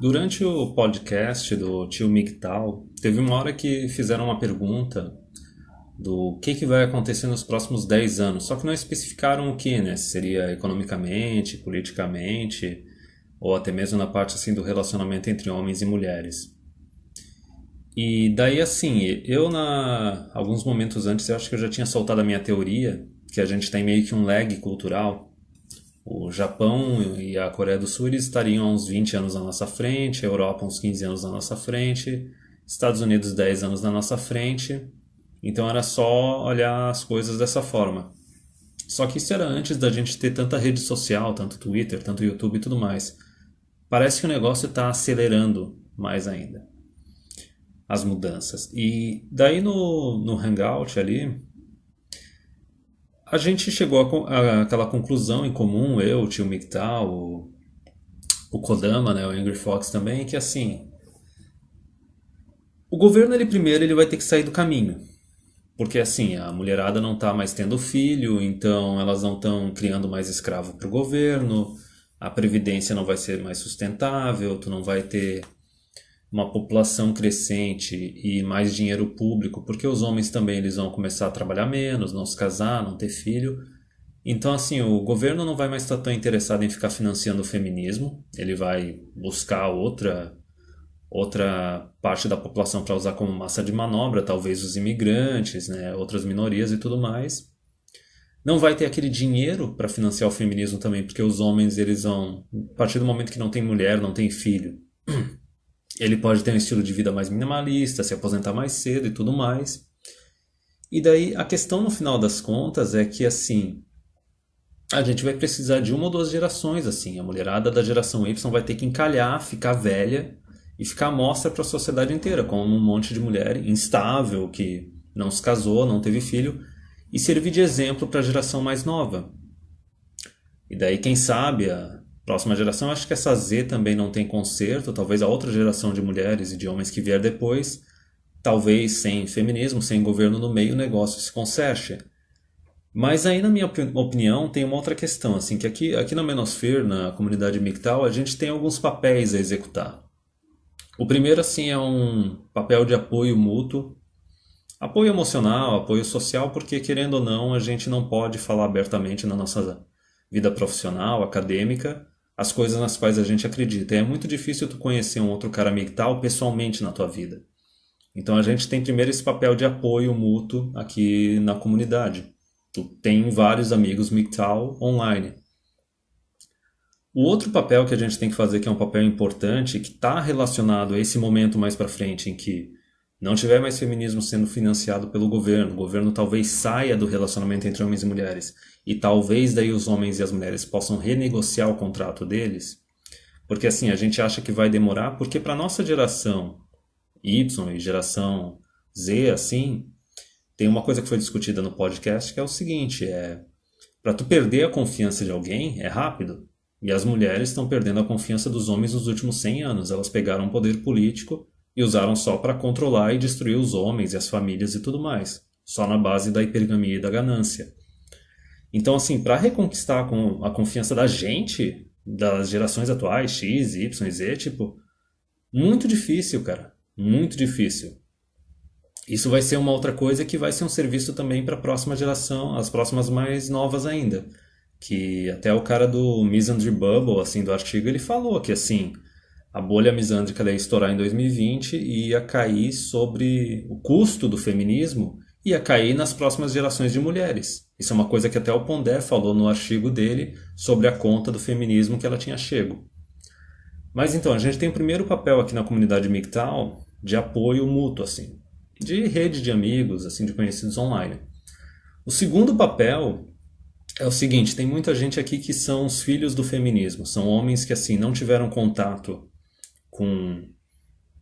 Durante o podcast do tio MGTOW, teve uma hora que fizeram uma pergunta do que vai acontecer nos próximos 10 anos, só que não especificaram o que, né? Se seria economicamente, politicamente, ou até mesmo na parte assim do relacionamento entre homens e mulheres. E daí assim, alguns momentos antes eu acho que eu já tinha soltado a minha teoria, que a gente tem meio que um lag cultural. O Japão e a Coreia do Sul eles estariam há uns 20 anos na nossa frente, a Europa uns 15 anos na nossa frente, Estados Unidos 10 anos na nossa frente. Então era só olhar as coisas dessa forma. Só que isso era antes da gente ter tanta rede social, tanto Twitter, tanto YouTube e tudo mais. Parece que o negócio está acelerando mais ainda as mudanças. E daí no Hangout ali, a gente chegou àquela conclusão em comum, eu, o tio MGTOW, o Kodama, né, o Angry Fox também, que assim, o governo ele vai ter que sair do caminho. Porque assim, a mulherada não está mais tendo filho, então elas não estão criando mais escravo para o governo, a previdência não vai ser mais sustentável, tu não vai ter uma população crescente e mais dinheiro público, porque os homens também eles vão começar a trabalhar menos, não se casar, não ter filho. Então, assim, o governo não vai mais estar tão interessado em ficar financiando o feminismo, ele vai buscar outra parte da população para usar como massa de manobra, talvez os imigrantes, né, outras minorias e tudo mais. Não vai ter aquele dinheiro para financiar o feminismo também, porque os homens eles vão, a partir do momento que não tem mulher, não tem filho, ele pode ter um estilo de vida mais minimalista, se aposentar mais cedo e tudo mais. E daí a questão no final das contas é que assim, a gente vai precisar de uma ou duas gerações assim. A mulherada da geração Y vai ter que encalhar, ficar velha e ficar à mostra para a sociedade inteira, como um monte de mulher instável que não se casou, não teve filho, e servir de exemplo para a geração mais nova. E daí, quem sabe, a próxima geração, acho que essa Z também não tem conserto, talvez a outra geração de mulheres e de homens que vier depois, talvez sem feminismo, sem governo no meio, o negócio se conserte. Mas aí, na minha opinião, tem uma outra questão, assim, que aqui na Menosphere, na comunidade MGTOW, a gente tem alguns papéis a executar. O primeiro, assim, é um papel de apoio mútuo, apoio emocional, apoio social, porque, querendo ou não, a gente não pode falar abertamente na nossa vida profissional, acadêmica, as coisas nas quais a gente acredita. E é muito difícil tu conhecer um outro cara MGTOW pessoalmente na tua vida. Então a gente tem primeiro esse papel de apoio mútuo aqui na comunidade. Tu tem vários amigos MGTOW online. O outro papel que a gente tem que fazer, que é um papel importante, que está relacionado a esse momento mais para frente, em que não tiver mais feminismo sendo financiado pelo governo, o governo talvez saia do relacionamento entre homens e mulheres, e talvez daí os homens e as mulheres possam renegociar o contrato deles, porque assim, a gente acha que vai demorar, porque para nossa geração Y e geração Z, assim, tem uma coisa que foi discutida no podcast, que é o seguinte, para tu perder a confiança de alguém, é rápido. E as mulheres estão perdendo a confiança dos homens nos últimos 100 anos. Elas pegaram o poder político e usaram só para controlar e destruir os homens e as famílias e tudo mais. Só na base da hipergamia e da ganância. Então, assim, para reconquistar a confiança da gente, das gerações atuais, X, Y, Z, tipo, muito difícil, cara. Muito difícil. Isso vai ser uma outra coisa que vai ser um serviço também para a próxima geração, as próximas mais novas ainda. Que até o cara do Misandry Bubble, assim, do artigo, ele falou que, assim, a bolha misândrica ia estourar em 2020 e ia cair sobre o custo do feminismo, ia cair nas próximas gerações de mulheres. Isso é uma coisa que até o Pondé falou no artigo dele sobre a conta do feminismo que ela tinha chego. Mas então, a gente tem o primeiro papel aqui na comunidade MGTOW de apoio mútuo, assim, de rede de amigos, assim, de conhecidos online. O segundo papel é o seguinte, tem muita gente aqui que são os filhos do feminismo. São homens que assim não tiveram contato com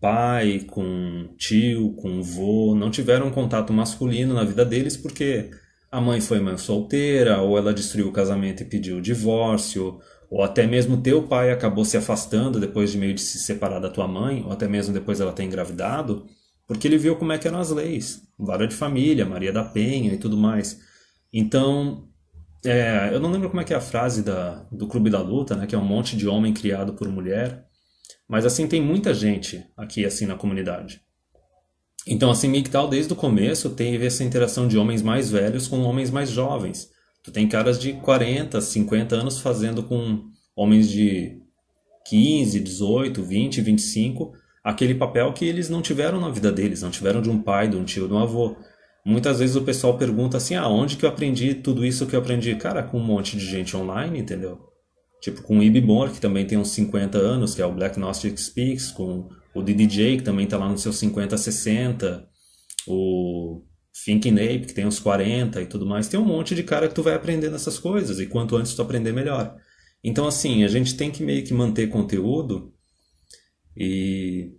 pai, com tio, com vô, não tiveram contato masculino na vida deles porque a mãe foi mãe solteira, ou ela destruiu o casamento e pediu o divórcio, ou até mesmo teu pai acabou se afastando depois de meio de se separar da tua mãe, ou até mesmo depois ela ter engravidado, porque ele viu como é que eram as leis, vara de família, Maria da Penha e tudo mais. Então, eu não lembro como é que é a frase do Clube da Luta, né, que é um monte de homem criado por mulher. Mas assim, tem muita gente aqui assim na comunidade. Então, assim, MGTOW desde o começo teve essa interação de homens mais velhos com homens mais jovens. Tu tem caras de 40, 50 anos fazendo com homens de 15, 18, 20, 25, aquele papel que eles não tiveram na vida deles, não tiveram de um pai, de um tio, de um avô. Muitas vezes o pessoal pergunta assim, onde que eu aprendi tudo isso que eu aprendi? Cara, com um monte de gente online, entendeu? Tipo com o Ibimor, que também tem uns 50 anos, que é o Black Gnostic Speaks, com o DDJ, que também tá lá nos seus 50, 60, o Thinking Ape, que tem uns 40 e tudo mais. Tem um monte de cara que tu vai aprendendo essas coisas, e quanto antes tu aprender, melhor. Então, assim, a gente tem que meio que manter conteúdo e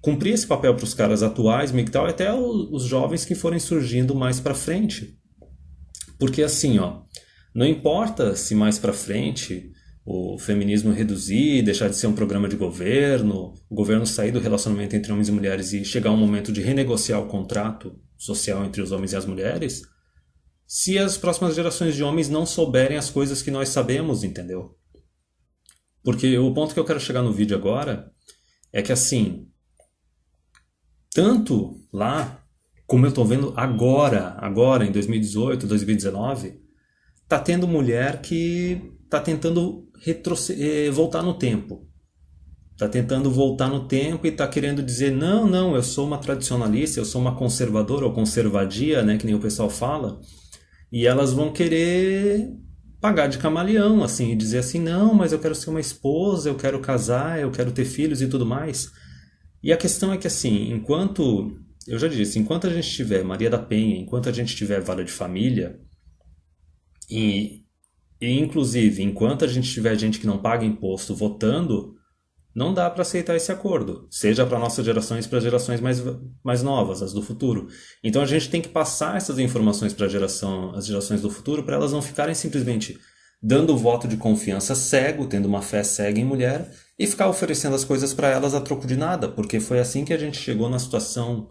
cumprir esse papel para os caras atuais, MGTOW, e até os jovens que forem surgindo mais para frente. Porque assim, não importa se mais para frente o feminismo reduzir, deixar de ser um programa de governo, o governo sair do relacionamento entre homens e mulheres e chegar um momento de renegociar o contrato social entre os homens e as mulheres, se as próximas gerações de homens não souberem as coisas que nós sabemos, entendeu? Porque o ponto que eu quero chegar no vídeo agora é que assim, tanto lá como eu estou vendo agora em 2018, 2019, tá tendo mulher que tá tentando voltar no tempo. Tá tentando voltar no tempo e tá querendo dizer, não, eu sou uma tradicionalista, eu sou uma conservadora ou conservadia, né, que nem o pessoal fala, e elas vão querer pagar de camaleão, assim, e dizer assim, não, mas eu quero ser uma esposa, eu quero casar, eu quero ter filhos e tudo mais. E a questão é que, assim, eu já disse, enquanto a gente tiver Maria da Penha, enquanto a gente tiver Vara de Família, e inclusive, enquanto a gente tiver gente que não paga imposto votando, não dá para aceitar esse acordo, seja para nossas gerações, para gerações mais novas, as do futuro. Então a gente tem que passar essas informações para as gerações do futuro, para elas não ficarem simplesmente dando o voto de confiança cego, tendo uma fé cega em mulher, e ficar oferecendo as coisas para elas a troco de nada, porque foi assim que a gente chegou na situação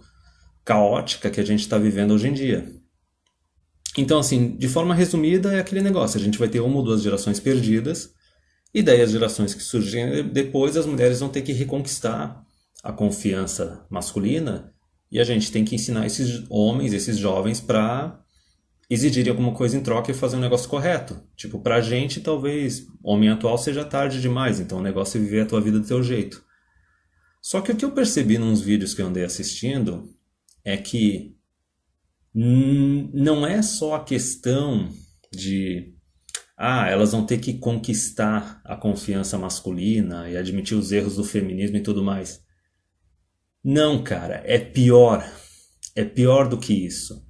caótica que a gente está vivendo hoje em dia. Então, assim, de forma resumida, é aquele negócio. A gente vai ter uma ou duas gerações perdidas, e daí as gerações que surgem depois, as mulheres vão ter que reconquistar a confiança masculina, e a gente tem que ensinar esses homens, esses jovens, para exigirem alguma coisa em troca e fazer um negócio correto. Tipo, pra gente, talvez, homem atual seja tarde demais, então o negócio é viver a tua vida do teu jeito. Só que o que eu percebi nos vídeos que eu andei assistindo é que não é só a questão de elas vão ter que conquistar a confiança masculina e admitir os erros do feminismo e tudo mais. Não, cara, é pior. É pior do que isso.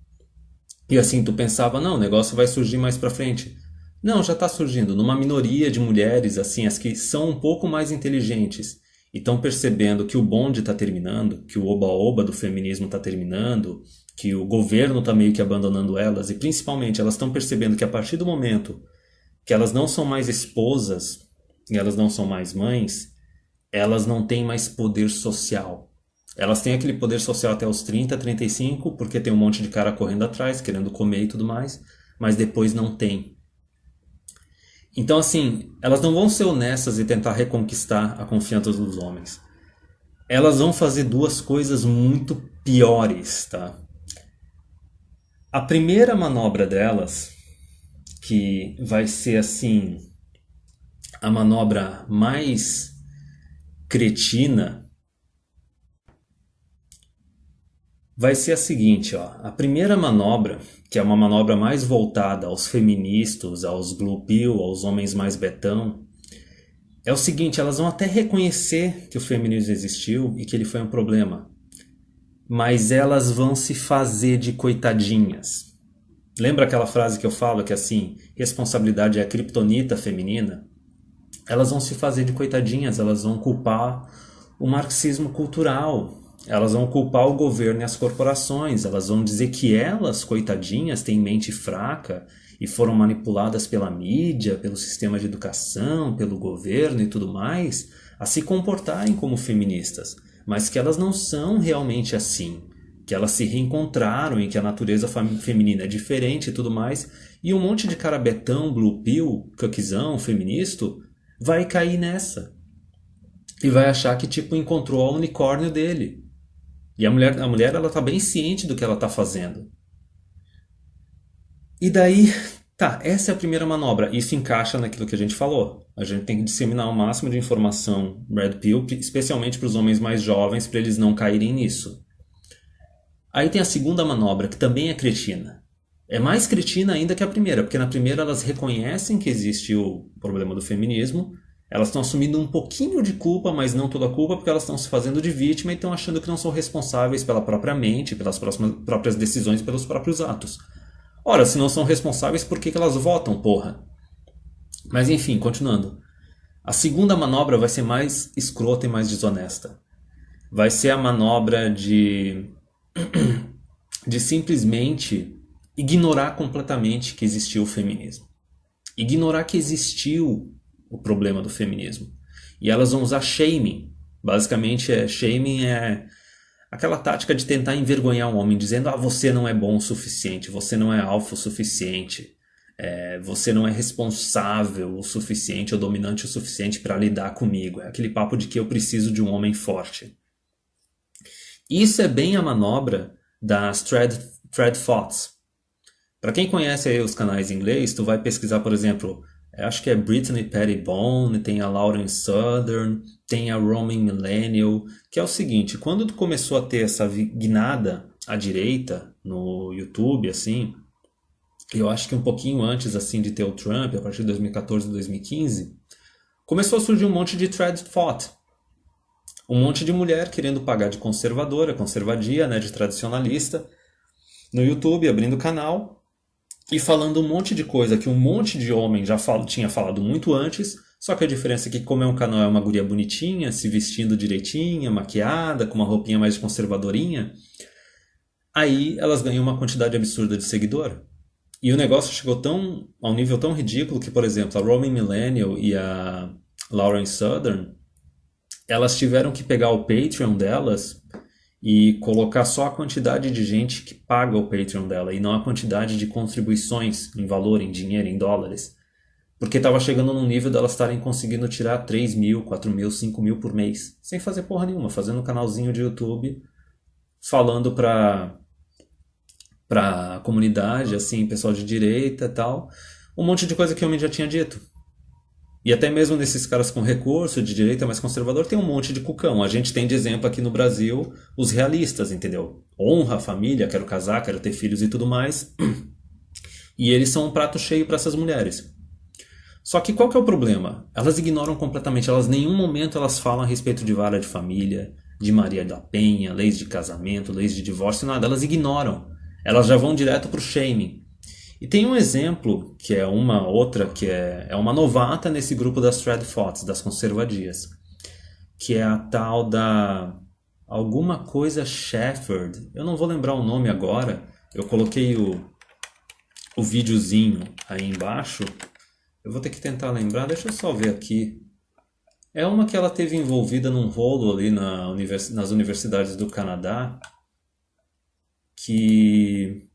E assim, tu pensava, não, o negócio vai surgir mais pra frente. Não, já tá surgindo. Numa minoria de mulheres, assim, as que são um pouco mais inteligentes e estão percebendo que o bonde tá terminando, que o oba-oba do feminismo tá terminando, que o governo está meio que abandonando elas, e principalmente elas estão percebendo que a partir do momento que elas não são mais esposas e elas não são mais mães, elas não têm mais poder social. Elas têm aquele poder social até os 30, 35, porque tem um monte de cara correndo atrás, querendo comer e tudo mais, mas depois não tem. Então, assim, elas não vão ser honestas e tentar reconquistar a confiança dos homens. Elas vão fazer duas coisas muito piores, tá? A primeira manobra delas, que vai ser assim a manobra mais cretina, vai ser a seguinte, a primeira manobra, que é uma manobra mais voltada aos feministas, aos blue pill, aos homens mais betão, é o seguinte, elas vão até reconhecer que o feminismo existiu e que ele foi um problema, mas elas vão se fazer de coitadinhas. Lembra aquela frase que eu falo que assim, responsabilidade é a criptonita feminina? Elas vão se fazer de coitadinhas, elas vão culpar o marxismo cultural, elas vão culpar o governo e as corporações, elas vão dizer que elas, coitadinhas, têm mente fraca e foram manipuladas pela mídia, pelo sistema de educação, pelo governo e tudo mais, a se comportarem como feministas, mas que elas não são realmente assim, que elas se reencontraram e que a natureza feminina é diferente e tudo mais, e um monte de cara betão, blue pill, cuckzão, feminista, vai cair nessa. e vai achar que tipo encontrou o unicórnio dele. E a mulher ela tá bem ciente do que ela tá fazendo. E daí, tá, essa é a primeira manobra. Isso encaixa naquilo que a gente falou. A gente tem que disseminar o máximo de informação Red Pill, especialmente para os homens mais jovens, para eles não caírem nisso. Aí tem a segunda manobra, que também é cretina. É mais cretina ainda que a primeira, porque na primeira elas reconhecem que existe o problema do feminismo, elas estão assumindo um pouquinho de culpa, mas não toda a culpa, porque elas estão se fazendo de vítima e estão achando que não são responsáveis pela própria mente, pelas próprias decisões e pelos próprios atos. Ora, se não são responsáveis, por que elas votam, porra? Mas enfim, continuando. A segunda manobra vai ser mais escrota e mais desonesta. Vai ser a manobra de simplesmente ignorar completamente que existiu o feminismo. Ignorar que existiu o problema do feminismo. E elas vão usar shaming. Basicamente, shaming é aquela tática de tentar envergonhar um homem, dizendo: ah, você não é bom o suficiente, você não é alfa o suficiente, você não é responsável o suficiente ou dominante o suficiente para lidar comigo. É aquele papo de que eu preciso de um homem forte. Isso é bem a manobra das Thread Thoughts. Para quem conhece aí os canais em inglês, tu vai pesquisar, por exemplo, acho que é Brittany Pettibone, tem a Lauren Southern, tem a Roman Millennial, que é o seguinte: quando tu começou a ter essa guinada à direita no YouTube, assim, eu acho que um pouquinho antes assim de ter o Trump, a partir de 2014, 2015, começou a surgir um monte de thread thought. Um monte de mulher querendo pagar de conservadora, conservadia, né, de tradicionalista, no YouTube, abrindo canal e falando um monte de coisa que um monte de homem já tinha falado muito antes, só que a diferença é que, como é um canal, é uma guria bonitinha, se vestindo direitinha, maquiada, com uma roupinha mais conservadorinha, aí elas ganham uma quantidade absurda de seguidor. E o negócio chegou a um nível tão ridículo que, por exemplo, a Roman Millennial e a Lauren Southern, elas tiveram que pegar o Patreon delas e colocar só a quantidade de gente que paga o Patreon dela e não a quantidade de contribuições em valor, em dinheiro, em dólares. Porque estava chegando num nível delas estarem conseguindo tirar 3 mil, 4 mil, 5 mil por mês, sem fazer porra nenhuma, fazendo um canalzinho de YouTube, falando pra comunidade, assim, pessoal de direita e tal, um monte de coisa que o homem já tinha dito. E até mesmo nesses caras com recurso, de direita mais conservador, tem um monte de cucão. A gente tem de exemplo aqui no Brasil os realistas, entendeu? Honra a família, quero casar, quero ter filhos e tudo mais. E eles são um prato cheio para essas mulheres. Só que qual que é o problema? Elas ignoram completamente, em nenhum momento elas falam a respeito de vara de família, de Maria da Penha, leis de casamento, leis de divórcio, nada. Elas ignoram. Elas já vão direto pro shaming. E tem um exemplo, que é uma outra, que é uma novata nesse grupo das Thread Thoughts, das conservadias, que é a tal da alguma coisa Shepherd. Eu não vou lembrar o nome agora, eu coloquei o videozinho aí embaixo, eu vou ter que tentar lembrar, deixa eu só ver aqui. É uma que ela teve envolvida num rolo ali nas universidades do Canadá, que...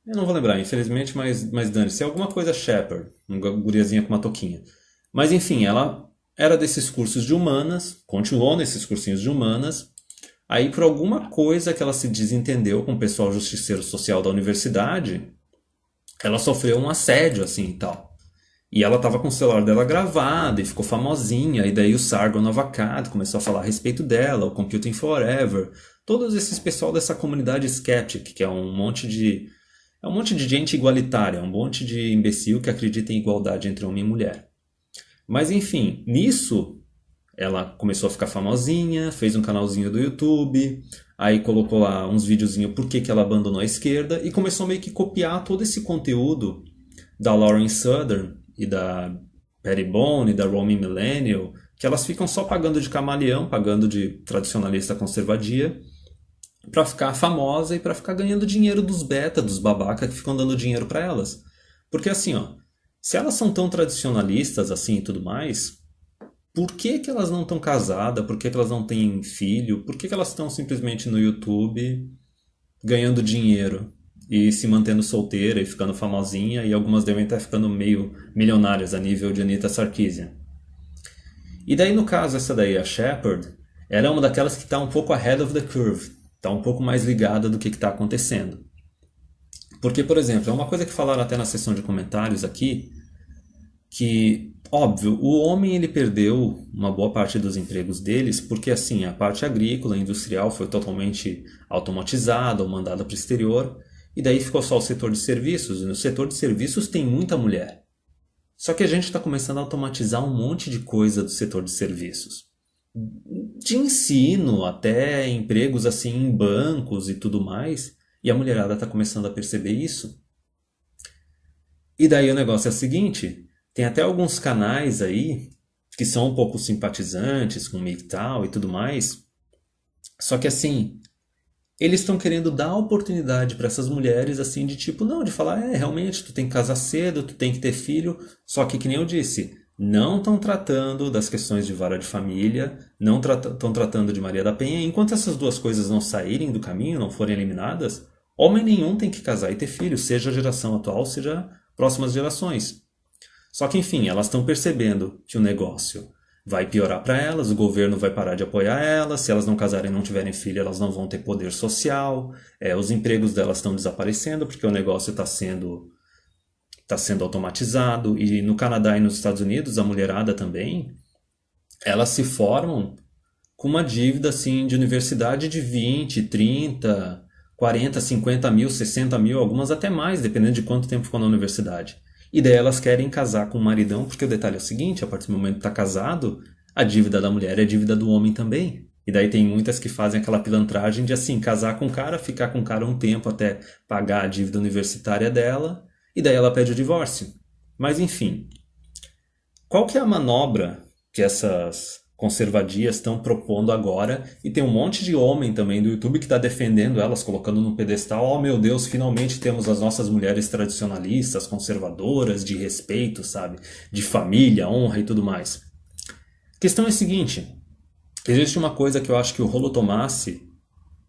eu não vou lembrar, infelizmente, mas dane-se. É alguma coisa Shepherd, uma guriazinha com uma touquinha. Mas enfim, ela era desses cursos de humanas, continuou nesses cursinhos de humanas. Aí, por alguma coisa que ela se desentendeu com o pessoal justiceiro social da universidade, ela sofreu um assédio, assim, e tal. E ela estava com o celular dela gravado e ficou famosinha. E daí o Sargon Avocado começou a falar a respeito dela, o Computing Forever. Todos esses pessoal dessa comunidade Skeptic, que é um monte de gente igualitária, um monte de imbecil que acredita em igualdade entre homem e mulher. Mas enfim, nisso ela começou a ficar famosinha, fez um canalzinho do YouTube, aí colocou lá uns videozinhos por que ela abandonou a esquerda e começou meio que copiar todo esse conteúdo da Lauren Southern e da Pettibone e da Roman Millennial, que elas ficam só pagando de camaleão, pagando de tradicionalista conservadia, para ficar famosa e para ficar ganhando dinheiro dos beta, dos babaca que ficam dando dinheiro para elas. Porque assim, ó, se elas são tão tradicionalistas assim e tudo mais, por que elas não estão casadas? Por que elas não têm filho? Por que elas estão simplesmente no YouTube ganhando dinheiro e se mantendo solteira e ficando famosinha? E algumas devem estar ficando meio milionárias a nível de Anita Sarkeesian. E daí, no caso, essa daí, a Shepard, ela é uma daquelas que está um pouco ahead of the curve, está um pouco mais ligada do que está acontecendo. Porque, por exemplo, é uma coisa que falaram até na seção de comentários aqui, que, óbvio, o homem ele perdeu uma boa parte dos empregos deles, porque assim, a parte agrícola, industrial foi totalmente automatizada ou mandada para o exterior, e daí ficou só o setor de serviços, e no setor de serviços tem muita mulher. Só que a gente está começando a automatizar um monte de coisa do setor de serviços. De ensino até empregos assim em bancos e tudo mais, e a mulherada está começando a perceber isso. E daí o negócio é o seguinte, tem até alguns canais aí que são um pouco simpatizantes com MGTOW e tudo mais, só que assim, eles estão querendo dar oportunidade para essas mulheres assim de tipo, não, de falar, realmente, tu tem que casar cedo, tu tem que ter filho, só que nem eu disse, não estão tratando das questões de vara de família, não estão tratando de Maria da Penha, enquanto essas duas coisas não saírem do caminho, não forem eliminadas, homem nenhum tem que casar e ter filho, seja a geração atual, seja próximas gerações. Só que enfim, elas estão percebendo que o negócio vai piorar para elas, o governo vai parar de apoiar elas, se elas não casarem e não tiverem filho, elas não vão ter poder social, os empregos delas estão desaparecendo porque o negócio está sendo automatizado, e no Canadá e nos Estados Unidos, a mulherada também, elas se formam com uma dívida assim, de universidade de 20, 30, 40, 50 mil, 60 mil, algumas até mais, dependendo de quanto tempo ficou na universidade. E daí elas querem casar com o maridão, porque o detalhe é o seguinte, a partir do momento que está casado, a dívida da mulher é a dívida do homem também. E daí tem muitas que fazem aquela pilantragem de assim, casar com o cara, ficar com o cara um tempo até pagar a dívida universitária dela, e daí ela pede o divórcio. Mas enfim, qual que é a manobra que essas conservadias estão propondo agora? E tem um monte de homem também do YouTube que está defendendo elas, colocando no pedestal, oh meu Deus, finalmente temos as nossas mulheres tradicionalistas, conservadoras, de respeito, sabe? De família, honra e tudo mais. A questão é a seguinte, existe uma coisa que eu acho que o Rollo Tomassi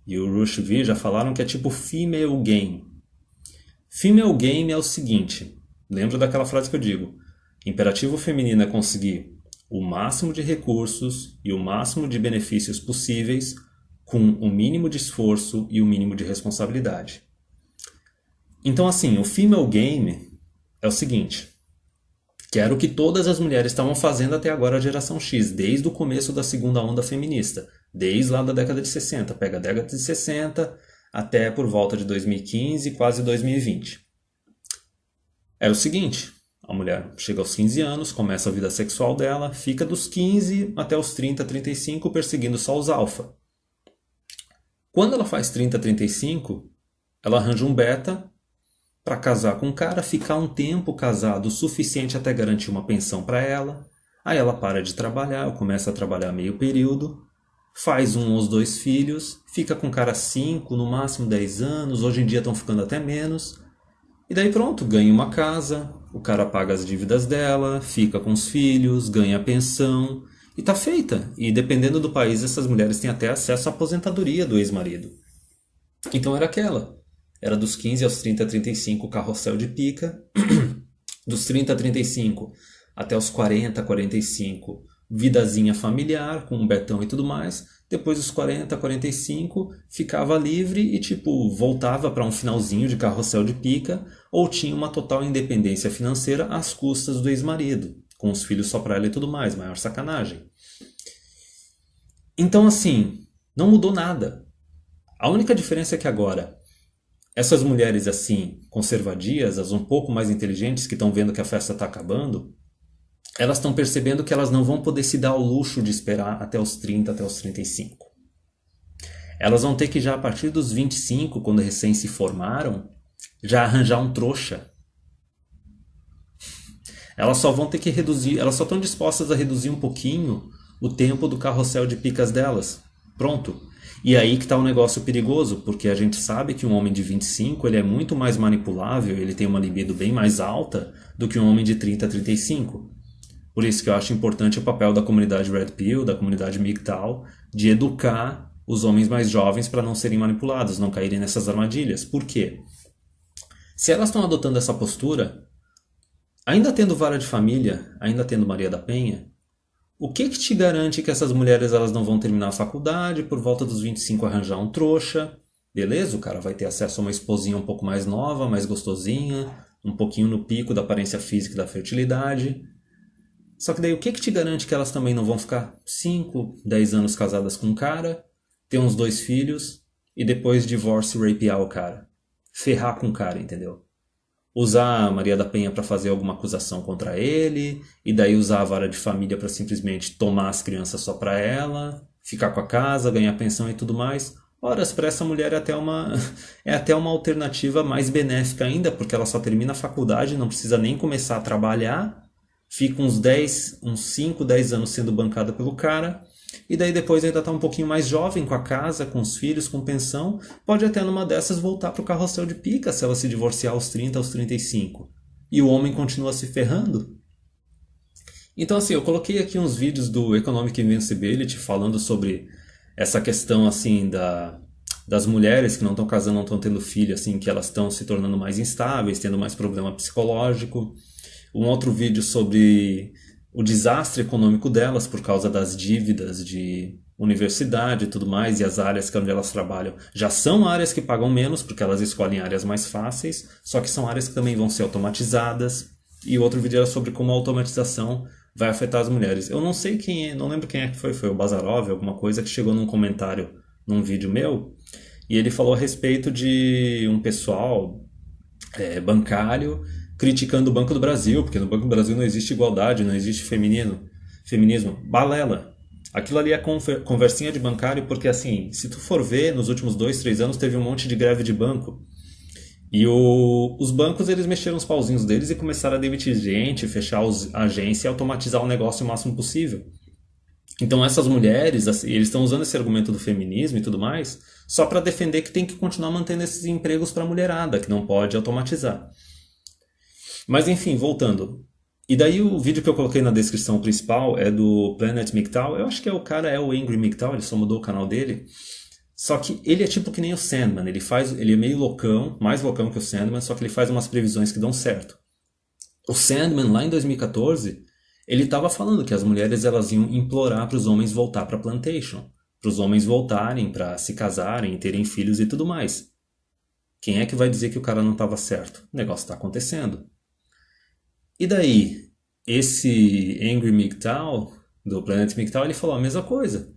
e o Rush V já falaram que é tipo female game. Female game é o seguinte, lembra daquela frase que eu digo, imperativo feminino é conseguir o máximo de recursos e o máximo de benefícios possíveis com o mínimo de esforço e o mínimo de responsabilidade. Então assim, o female game é o seguinte, que era o que todas as mulheres estavam fazendo até agora a geração X, desde o começo da segunda onda feminista, desde lá da década de 60, pega a década de 60 até por volta de 2015, quase 2020. Era o seguinte, a mulher chega aos 15 anos, começa a vida sexual dela, fica dos 15 até os 30, 35 perseguindo só os alfa. Quando ela faz 30, 35, ela arranja um beta para casar com um cara, ficar um tempo casado o suficiente até garantir uma pensão para ela. Aí ela para de trabalhar, começa a trabalhar meio período, faz um ou os 2 filhos, fica com o cara 5, no máximo 10 anos, hoje em dia estão ficando até menos. E daí pronto, ganha uma casa, o cara paga as dívidas dela, fica com os filhos, ganha a pensão e tá feita. E dependendo do país, essas mulheres têm até acesso à aposentadoria do ex-marido. Então era aquela. Era dos 15 aos 30, 35, carrossel de pica. Dos 30 a 35 até os 40, 45, vidazinha familiar, com um betão e tudo mais. Depois dos 40, 45, ficava livre e tipo voltava para um finalzinho de carrossel de pica ou tinha uma total independência financeira às custas do ex-marido, com os filhos só para ela e tudo mais, maior sacanagem. Então assim, não mudou nada. A única diferença é que agora essas mulheres assim, conservadias, as um pouco mais inteligentes que estão vendo que a festa está acabando, elas estão percebendo que elas não vão poder se dar ao luxo de esperar até os 30, até os 35. Elas vão ter que já a partir dos 25, quando recém se formaram, já arranjar um trouxa. Elas só vão ter que reduzir, elas só estão dispostas a reduzir um pouquinho o tempo do carrossel de picas delas. Pronto. E aí que está um negócio perigoso, porque a gente sabe que um homem de 25 ele é muito mais manipulável, ele tem uma libido bem mais alta do que um homem de 30 a 35. Por isso que eu acho importante o papel da comunidade Red Pill, da comunidade MGTOW, de educar os homens mais jovens para não serem manipulados, não caírem nessas armadilhas. Por quê? Se elas estão adotando essa postura, ainda tendo vara de família, ainda tendo Maria da Penha, O que te garante que essas mulheres elas não vão terminar a faculdade, por volta dos 25 arranjar um trouxa? Beleza, o cara vai ter acesso a uma esposinha um pouco mais nova, mais gostosinha, um pouquinho no pico da aparência física e da fertilidade. Só que daí o que te garante que elas também não vão ficar 5, 10 anos casadas com um cara, ter uns 2 filhos e depois divórcio e rapear o cara? Ferrar com o cara, entendeu? Usar a Maria da Penha para fazer alguma acusação contra ele, e daí usar a vara de família para simplesmente tomar as crianças só para ela, ficar com a casa, ganhar pensão e tudo mais. Ora, para essa mulher é até uma alternativa mais benéfica ainda, porque ela só termina a faculdade, não precisa nem começar a trabalhar, fica uns 5, 10 anos sendo bancada pelo cara, e daí depois ainda está um pouquinho mais jovem, com a casa, com os filhos, com pensão, pode até numa dessas voltar para o carrossel de pica se ela se divorciar aos 30, aos 35. E o homem continua se ferrando. Então assim, eu coloquei aqui uns vídeos do Economic Invincibility falando sobre essa questão assim das mulheres que não estão casando, não estão tendo filho, assim, que elas estão se tornando mais instáveis, tendo mais problema psicológico. Um outro vídeo sobre o desastre econômico delas por causa das dívidas de universidade e tudo mais, e as áreas onde elas trabalham já são áreas que pagam menos, porque elas escolhem áreas mais fáceis, só que são áreas que também vão ser automatizadas. E outro vídeo era sobre como a automatização vai afetar as mulheres. Eu não sei quem é, não lembro quem é que foi o Bazarov, alguma coisa, que chegou num comentário num vídeo meu, e ele falou a respeito de um pessoal bancário criticando o Banco do Brasil, porque no Banco do Brasil não existe igualdade, não existe feminismo. Balela. Aquilo ali é conversinha de bancário, porque assim, se tu for ver, nos últimos 2, 3 anos teve um monte de greve de banco. E os bancos, eles mexeram os pauzinhos deles e começaram a demitir gente, fechar a agência e automatizar o negócio o máximo possível. Então essas mulheres, assim, eles estão usando esse argumento do feminismo e tudo mais, só para defender que tem que continuar mantendo esses empregos para a mulherada, que não pode automatizar. Mas enfim, voltando. E daí o vídeo que eu coloquei na descrição principal é do Planet MGTOW. Eu acho que o cara é o Angry MGTOW, ele só mudou o canal dele. Só que ele é tipo que nem o Sandman, ele é meio loucão, mais loucão que o Sandman, só que ele faz umas previsões que dão certo. O Sandman, lá em 2014, ele estava falando que as mulheres elas iam implorar para os homens voltar para a plantation, para os homens voltarem, para se casarem, terem filhos e tudo mais. Quem é que vai dizer que o cara não estava certo? O negócio está acontecendo. E daí, esse Angry MGTOW, do Planet MGTOW, ele falou a mesma coisa.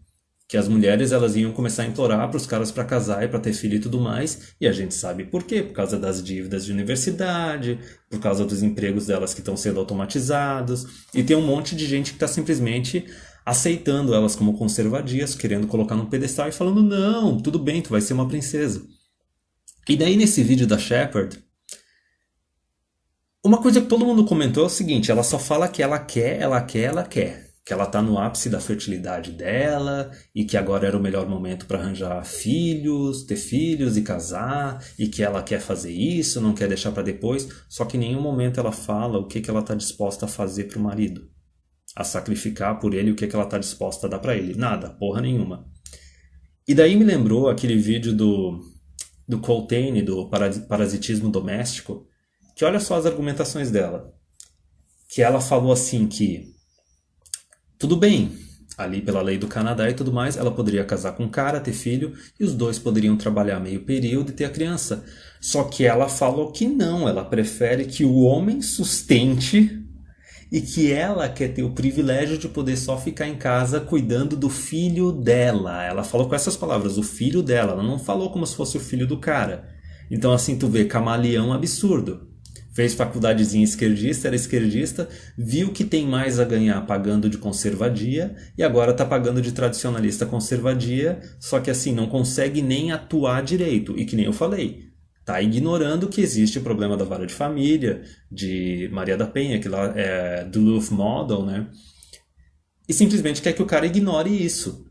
Que as mulheres elas iam começar a implorar para os caras para casar e para ter filho e tudo mais. E a gente sabe por quê. Por causa das dívidas de universidade, por causa dos empregos delas que estão sendo automatizados. E tem um monte de gente que está simplesmente aceitando elas como conservadias, querendo colocar num pedestal e falando, não, tudo bem, tu vai ser uma princesa. E daí nesse vídeo da Shepard, uma coisa que todo mundo comentou é o seguinte, ela só fala que ela quer. Que ela tá no ápice da fertilidade dela e que agora era o melhor momento para arranjar filhos, ter filhos e casar e que ela quer fazer isso, não quer deixar para depois. Só que em nenhum momento ela fala o que ela tá disposta a fazer pro marido. A sacrificar por ele, o que ela tá disposta a dar para ele. Nada, porra nenhuma. E daí me lembrou aquele vídeo do Coltrane, do parasitismo doméstico, que olha só as argumentações dela. Que ela falou assim que, tudo bem, ali pela lei do Canadá e tudo mais, ela poderia casar com um cara, ter filho, e os dois poderiam trabalhar meio período e ter a criança. Só que ela falou que não, ela prefere que o homem sustente e que ela quer ter o privilégio de poder só ficar em casa cuidando do filho dela. Ela falou com essas palavras, o filho dela, ela não falou como se fosse o filho do cara. Então assim, tu vê, camaleão absurdo. Fez faculdadezinha esquerdista, era esquerdista, viu que tem mais a ganhar pagando de conservadia e agora tá pagando de tradicionalista conservadia, só que assim, não consegue nem atuar direito. E que nem eu falei, tá ignorando que existe o problema da vara de família, de Maria da Penha, que lá é Duluth Model, né? E simplesmente quer que o cara ignore isso.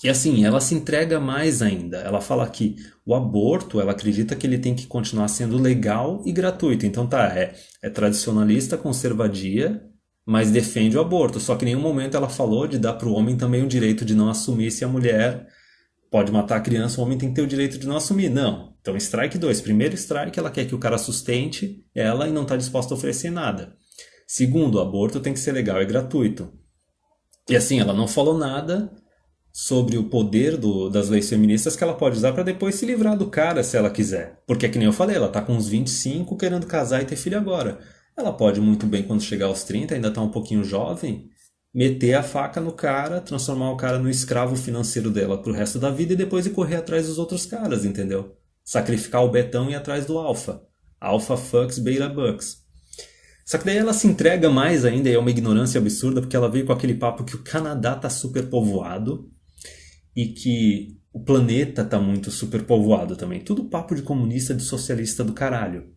E assim, ela se entrega mais ainda. Ela fala que o aborto, ela acredita que ele tem que continuar sendo legal e gratuito. Então tá, é tradicionalista, conservadia, mas defende o aborto. Só que em nenhum momento ela falou de dar para o homem também o direito de não assumir se a mulher pode matar a criança, o homem tem que ter o direito de não assumir. Não. Então strike 2. Primeiro strike, ela quer que o cara sustente ela e não está disposta a oferecer nada. Segundo, o aborto tem que ser legal e gratuito. E assim, ela não falou nada sobre o poder das leis feministas que ela pode usar para depois se livrar do cara se ela quiser. Porque é que nem eu falei, ela tá com uns 25 querendo casar e ter filho agora. Ela pode muito bem, quando chegar aos 30, ainda tá um pouquinho jovem, meter a faca no cara, transformar o cara no escravo financeiro dela pro resto da vida e depois ir correr atrás dos outros caras, entendeu? Sacrificar o Betão e ir atrás do Alpha. Alpha fucks, beta bucks. Só que daí ela se entrega mais ainda e é uma ignorância absurda porque ela veio com aquele papo que o Canadá tá superpovoado e que o planeta tá muito superpovoado também. Tudo papo de comunista, de socialista do caralho.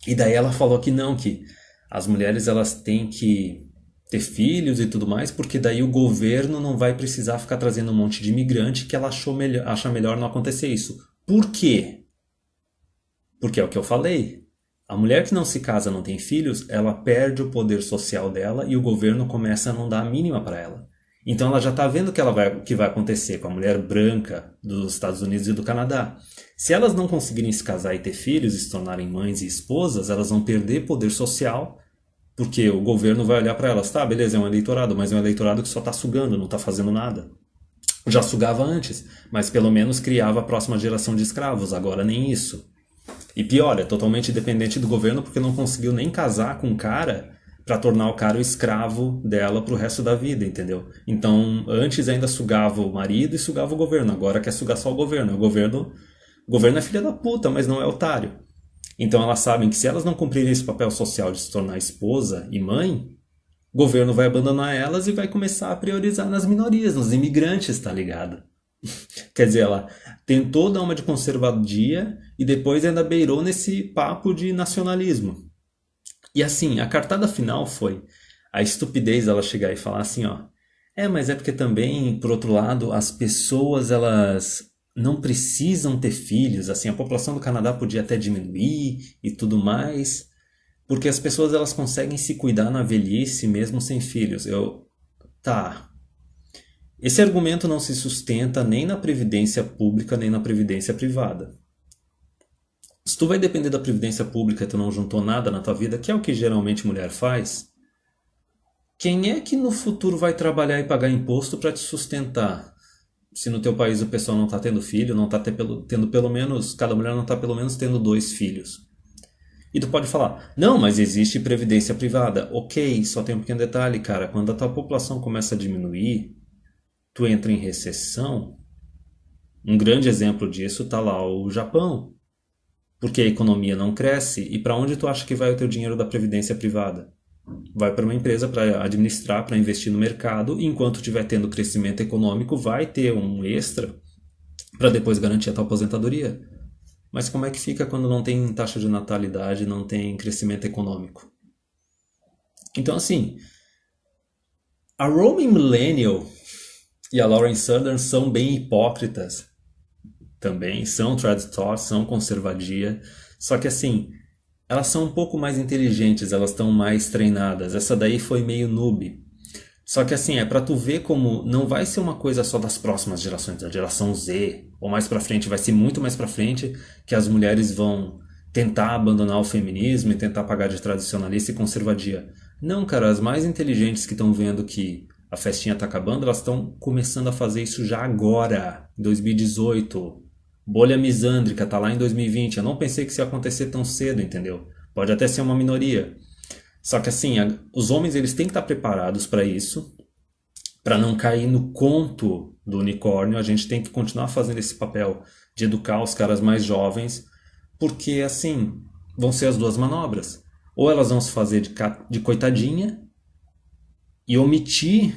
E daí ela falou que não, que as mulheres elas têm que ter filhos e tudo mais, porque daí o governo não vai precisar ficar trazendo um monte de imigrante que ela acha melhor não acontecer isso. Por quê? Porque é o que eu falei. A mulher que não se casa, não tem filhos, ela perde o poder social dela e o governo começa a não dar a mínima para ela. Então ela já está vendo o que vai acontecer com a mulher branca dos Estados Unidos e do Canadá. Se elas não conseguirem se casar e ter filhos e se tornarem mães e esposas, elas vão perder poder social, porque o governo vai olhar para elas, tá, beleza, é um eleitorado, mas é um eleitorado que só está sugando, não está fazendo nada. Já sugava antes, mas pelo menos criava a próxima geração de escravos, agora nem isso. E pior, é totalmente dependente do governo porque não conseguiu nem casar com o cara para tornar o cara o escravo dela pro resto da vida, entendeu? Então, antes ainda sugava o marido e sugava o governo, agora quer sugar só o governo. O governo é filha da puta, mas não é otário. Então elas sabem que se elas não cumprirem esse papel social de se tornar esposa e mãe, o governo vai abandonar elas e vai começar a priorizar nas minorias, nos imigrantes, tá ligado? Quer dizer, ela tentou dar uma de conservadia e depois ainda beirou nesse papo de nacionalismo. E assim, a cartada final foi a estupidez dela chegar e falar assim, ó, mas é porque também, por outro lado, as pessoas, elas não precisam ter filhos, assim, a população do Canadá podia até diminuir e tudo mais, porque as pessoas, elas conseguem se cuidar na velhice mesmo sem filhos. Tá, esse argumento não se sustenta nem na previdência pública, nem na previdência privada. Se tu vai depender da previdência pública e tu não juntou nada na tua vida, que é o que geralmente mulher faz, quem é que no futuro vai trabalhar e pagar imposto para te sustentar? Se no teu país o pessoal não está tendo filho, não está tendo pelo menos, cada mulher não está pelo menos tendo 2 filhos. E tu pode falar, não, mas existe previdência privada. Ok, só tem um pequeno detalhe, cara, quando a tua população começa a diminuir, tu entra em recessão. Um grande exemplo disso está lá o Japão. Porque a economia não cresce e para onde tu acha que vai o teu dinheiro da previdência privada? Vai para uma empresa para administrar, para investir no mercado, e enquanto estiver tendo crescimento econômico, vai ter um extra para depois garantir a tua aposentadoria. Mas como é que fica quando não tem taxa de natalidade, não tem crescimento econômico? Então assim, a Romy Millennial e a Lauren Southern são bem hipócritas também, são traditórias, são conservadia, só que assim, elas são um pouco mais inteligentes, elas estão mais treinadas. Essa daí foi meio noob. Só que assim, é pra tu ver como não vai ser uma coisa só das próximas gerações, da geração Z, ou mais pra frente, vai ser muito mais pra frente que as mulheres vão tentar abandonar o feminismo e tentar pagar de tradicionalista e conservadia. Não, cara, as mais inteligentes que estão vendo que a festinha tá acabando, elas estão começando a fazer isso já agora, em 2018. Bolha misândrica, tá lá em 2020. Eu não pensei que isso ia acontecer tão cedo, entendeu? Pode até ser uma minoria. Só que assim, os homens eles têm que estar preparados para isso, para não cair no conto do unicórnio. A gente tem que continuar fazendo esse papel de educar os caras mais jovens, porque assim, vão ser as duas manobras. Ou elas vão se fazer de coitadinha e omitir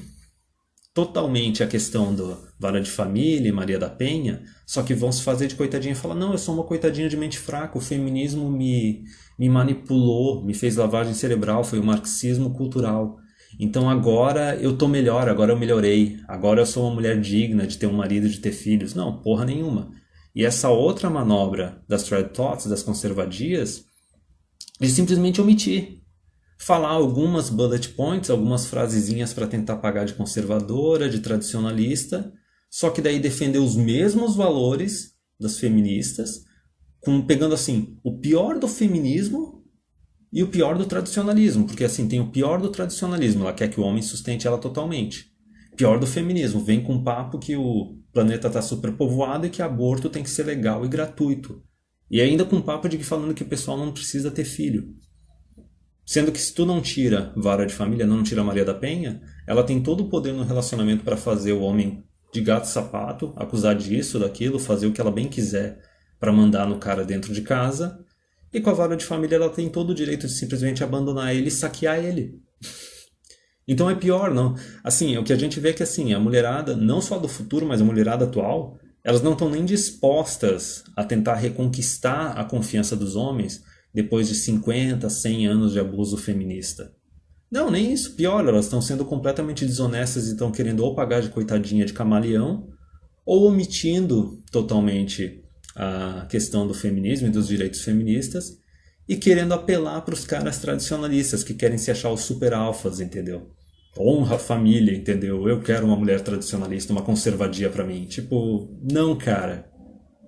totalmente a questão do Vara de Família e Maria da Penha, só que vão se fazer de coitadinha e falar, não, eu sou uma coitadinha de mente fraca, o feminismo me manipulou, me fez lavagem cerebral, foi o marxismo cultural. Então agora eu tô melhor, agora eu melhorei, agora eu sou uma mulher digna de ter um marido e de ter filhos. Não, porra nenhuma. E essa outra manobra das Trad Thoughts, das conservadias, de simplesmente omitir. Falar algumas bullet points, algumas frasezinhas para tentar pagar de conservadora, de tradicionalista, só que daí defender os mesmos valores das feministas, pegando assim, o pior do feminismo e o pior do tradicionalismo, porque assim, tem o pior do tradicionalismo, ela quer que o homem sustente ela totalmente. Pior do feminismo, vem com um papo que o planeta está superpovoado e que aborto tem que ser legal e gratuito. E ainda com papo de que falando que o pessoal não precisa ter filho. Sendo que se tu não tira vara de família, não tira Maria da Penha, ela tem todo o poder no relacionamento para fazer o homem de gato e sapato, acusar disso, daquilo, fazer o que ela bem quiser para mandar no cara dentro de casa. E com a vara de família ela tem todo o direito de simplesmente abandonar ele e saquear ele. Então é pior, não. Assim, o que a gente vê é que assim, a mulherada, não só do futuro, mas a mulherada atual, elas não estão nem dispostas a tentar reconquistar a confiança dos homens depois de 50, 100 anos de abuso feminista. Não, nem isso. Pior, elas estão sendo completamente desonestas e estão querendo ou pagar de coitadinha de camaleão, ou omitindo totalmente a questão do feminismo e dos direitos feministas e querendo apelar para os caras tradicionalistas que querem se achar os super alfas, entendeu? Honra a família, entendeu? Eu quero uma mulher tradicionalista, uma conservadia para mim. Tipo, não, cara.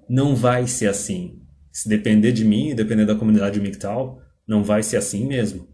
Não vai ser assim. Se depender de mim e depender da comunidade MGTOW, não vai ser assim mesmo.